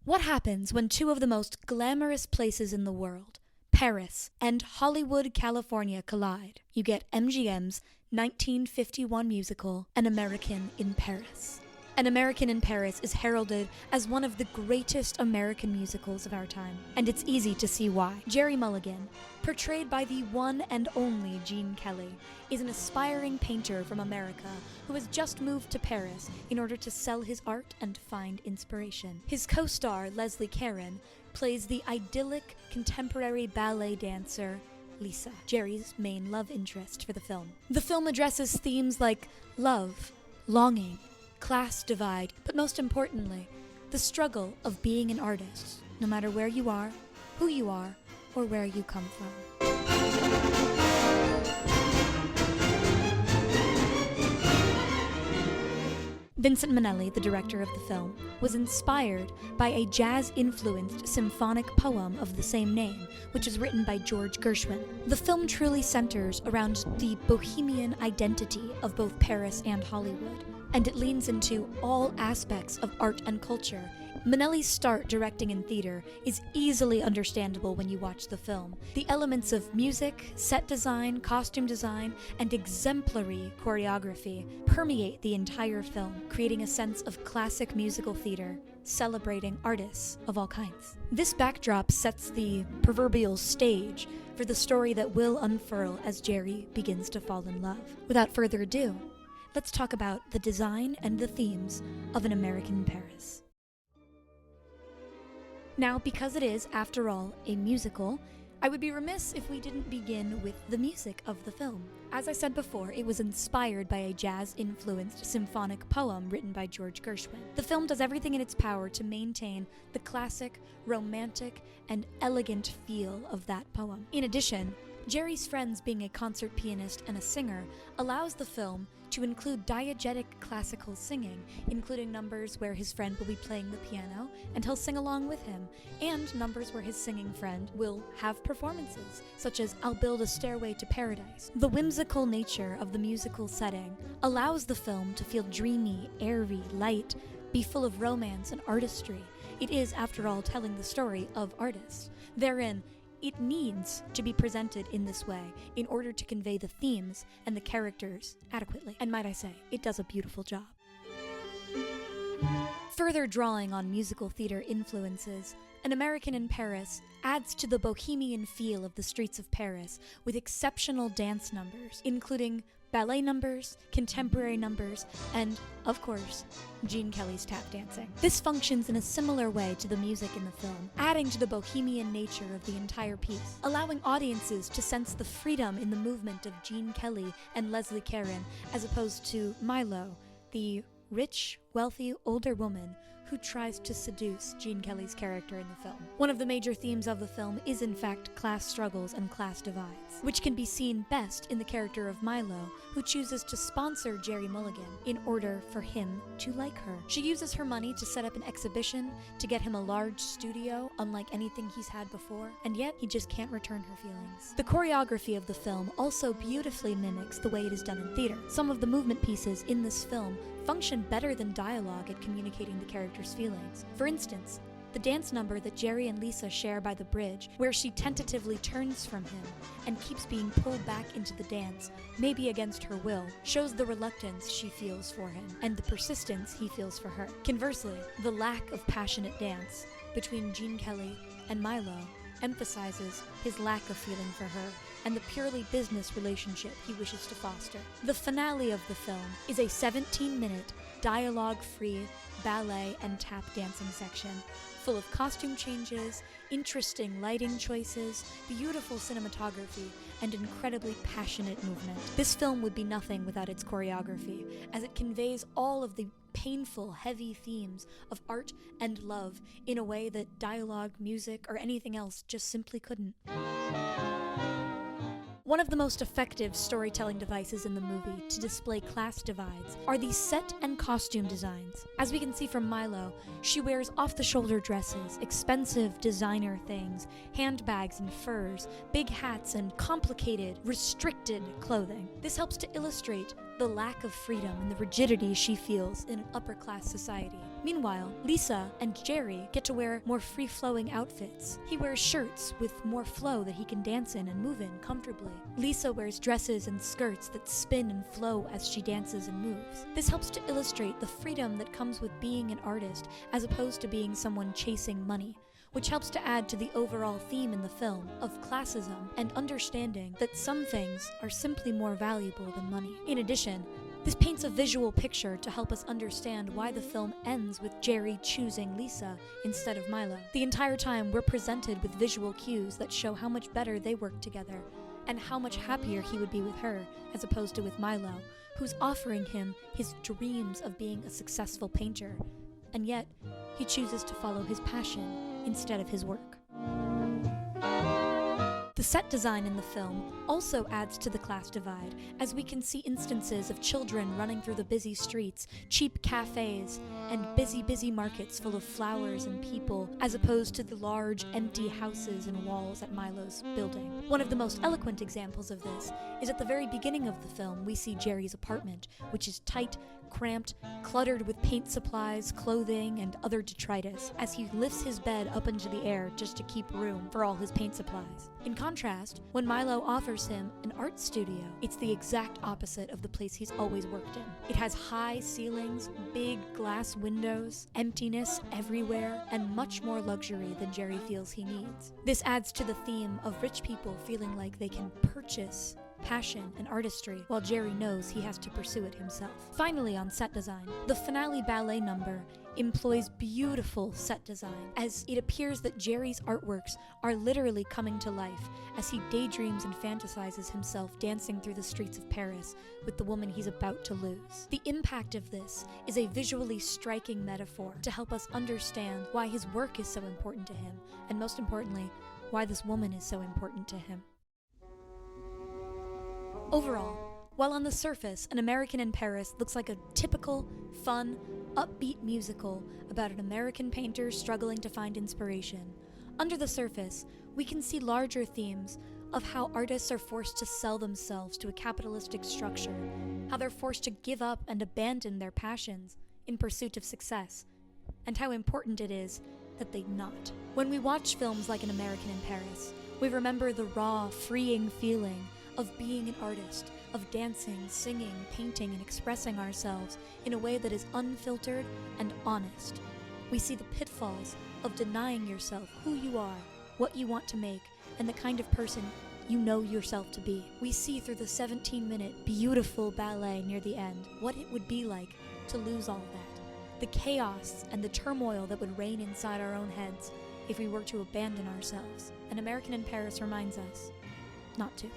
What happens when two of the most glamorous places in the world, Paris and Hollywood, California, collide? You get MGM's 1951 musical, An American in Paris. An American in Paris is heralded as one of the greatest American musicals of our time, and it's easy to see why. Jerry Mulligan, portrayed by the one and only Gene Kelly, is an aspiring painter from America who has just moved to Paris in order to sell his art and find inspiration. His co-star, Leslie Caron, plays the idyllic contemporary ballet dancer Lisa, Jerry's main love interest for the film. The film addresses themes like love, longing, class divide, but most importantly, the struggle of being an artist, no matter where you are, who you are, or where you come from. Vincent Minnelli, the director of the film, was inspired by a jazz-influenced symphonic poem of the same name, which was written by George Gershwin. The film truly centers around the bohemian identity of both Paris and Hollywood, and it leans into all aspects of art and culture. Minnelli's start directing in theater is easily understandable when you watch the film. The elements of music, set design, costume design, and exemplary choreography permeate the entire film, creating a sense of classic musical theater, celebrating artists of all kinds. This backdrop sets the proverbial stage for the story that will unfurl as Jerry begins to fall in love. Without further ado, let's talk about the design and the themes of An American in Paris. Now, because it is, after all, a musical, I would be remiss if we didn't begin with the music of the film. As I said before, it was inspired by a jazz-influenced symphonic poem written by George Gershwin. The film does everything in its power to maintain the classic, romantic, and elegant feel of that poem. In addition, Jerry's friends being a concert pianist and a singer allows the film to include diegetic classical singing, including numbers where his friend will be playing the piano and he'll sing along with him, and numbers where his singing friend will have performances, such as I'll Build a Stairway to Paradise. The whimsical nature of the musical setting allows the film to feel dreamy, airy, light, be full of romance and artistry. It is, after all, telling the story of artists. Therein, it needs to be presented in this way in order to convey the themes and the characters adequately. And might I say, it does a beautiful job. Further drawing on musical theater influences, An American in Paris adds to the bohemian feel of the streets of Paris with exceptional dance numbers, including ballet numbers, contemporary numbers, and, of course, Gene Kelly's tap dancing. This functions in a similar way to the music in the film, adding to the bohemian nature of the entire piece, allowing audiences to sense the freedom in the movement of Gene Kelly and Leslie Caron, as opposed to Milo, the rich, wealthy, older woman who tries to seduce Gene Kelly's character in the film. One of the major themes of the film is in fact class struggles and class divides, which can be seen best in the character of Milo, who chooses to sponsor Jerry Mulligan in order for him to like her. She uses her money to set up an exhibition, to get him a large studio, unlike anything he's had before, and yet he just can't return her feelings. The choreography of the film also beautifully mimics the way it is done in theater. Some of the movement pieces in this film function better than dialogue at communicating the character's feelings. For instance, the dance number that Jerry and Lisa share by the bridge, where she tentatively turns from him and keeps being pulled back into the dance, maybe against her will, shows the reluctance she feels for him and the persistence he feels for her. Conversely, the lack of passionate dance between Gene Kelly and Milo emphasizes his lack of feeling for her and the purely business relationship he wishes to foster. The finale of the film is a 17-minute, dialogue-free ballet and tap dancing section, full of costume changes, interesting lighting choices, beautiful cinematography, and incredibly passionate movement. This film would be nothing without its choreography, as it conveys all of the painful, heavy themes of art and love in a way that dialogue, music, or anything else just simply couldn't. One of the most effective storytelling devices in the movie to display class divides are the set and costume designs. As we can see from Milo, she wears off-the-shoulder dresses, expensive designer things, handbags and furs, big hats, and complicated, restricted clothing. This helps to illustrate the lack of freedom and the rigidity she feels in an upper-class society. Meanwhile, Lisa and Jerry get to wear more free-flowing outfits. He wears shirts with more flow that he can dance in and move in comfortably. Lisa wears dresses and skirts that spin and flow as she dances and moves. This helps to illustrate the freedom that comes with being an artist as opposed to being someone chasing money, which helps to add to the overall theme in the film of classism and understanding that some things are simply more valuable than money. In addition, this paints a visual picture to help us understand why the film ends with Jerry choosing Lisa instead of Milo. The entire time, we're presented with visual cues that show how much better they work together and how much happier he would be with her as opposed to with Milo, who's offering him his dreams of being a successful painter, and yet he chooses to follow his passion instead of his work. The set design in the film also adds to the class divide, as we can see instances of children running through the busy streets, cheap cafes, and busy markets full of flowers and people, as opposed to the large, empty houses and walls at Milo's building. One of the most eloquent examples of this is at the very beginning of the film. We see Jerry's apartment, which is tight, cramped, cluttered with paint supplies, clothing, and other detritus, as he lifts his bed up into the air just to keep room for all his paint supplies. In contrast, when Milo offers him an art studio, it's the exact opposite of the place he's always worked in. It has high ceilings, big glass windows, emptiness everywhere, and much more luxury than Jerry feels he needs. This adds to the theme of rich people feeling like they can purchase passion and artistry, while Jerry knows he has to pursue it himself. Finally, on set design, the finale ballet number employs beautiful set design, as it appears that Jerry's artworks are literally coming to life as he daydreams and fantasizes himself dancing through the streets of Paris with the woman he's about to lose. The impact of this is a visually striking metaphor to help us understand why his work is so important to him, and most importantly, why this woman is so important to him. Overall, while on the surface, An American in Paris looks like a typical, fun, upbeat musical about an American painter struggling to find inspiration, under the surface, we can see larger themes of how artists are forced to sell themselves to a capitalistic structure, how they're forced to give up and abandon their passions in pursuit of success, and how important it is that they not. When we watch films like An American in Paris, we remember the raw, freeing feeling of being an artist, of dancing, singing, painting, and expressing ourselves in a way that is unfiltered and honest. We see the pitfalls of denying yourself who you are, what you want to make, and the kind of person you know yourself to be. We see through the 17-minute beautiful ballet near the end what it would be like to lose all that, the chaos and the turmoil that would reign inside our own heads if we were to abandon ourselves. An American in Paris reminds us not to.